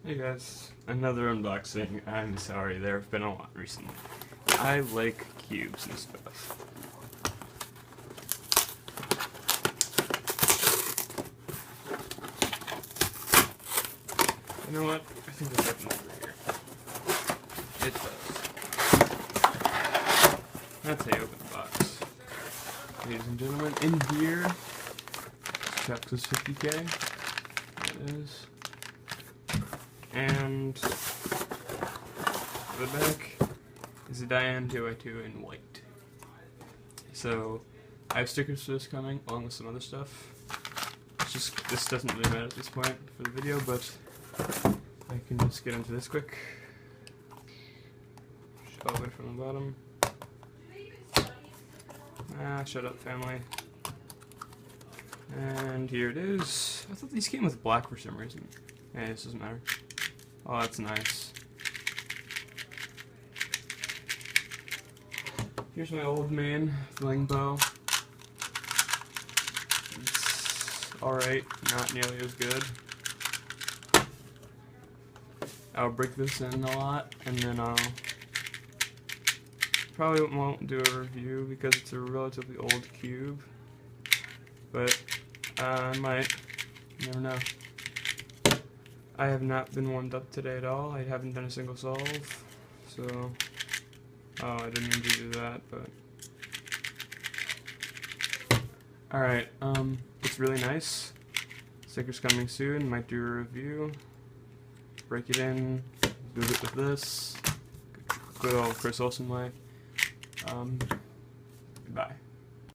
Hey guys, another unboxing. I'm sorry, there have been a lot recently. I like cubes and stuff. You know what? I think there's something over here. It does. That's how you open the box. Ladies and gentlemen, in here, checks is 50K. It is. And the back is a Diane 2x2 in white. So I have stickers for this coming, along with some other stuff. It's just, this doesn't really matter at this point for the video, but I can just get into this quick. All the way from the bottom. Ah, shut up, family. And here it is. I thought these came with black for some reason. Hey, this doesn't matter. Oh, that's nice. Here's my old man, fling bow. It's alright, not nearly as good. I'll break this in a lot, and then I'll probably won't do a review because it's a relatively old cube. But I might. You never know. I have not been warmed up today at all. I haven't done a single solve, so I didn't mean to do that, but alright, it's really nice. Sticker's coming soon, might do a review. Break it in, do it with this. Good old Chris Olsen way. Goodbye.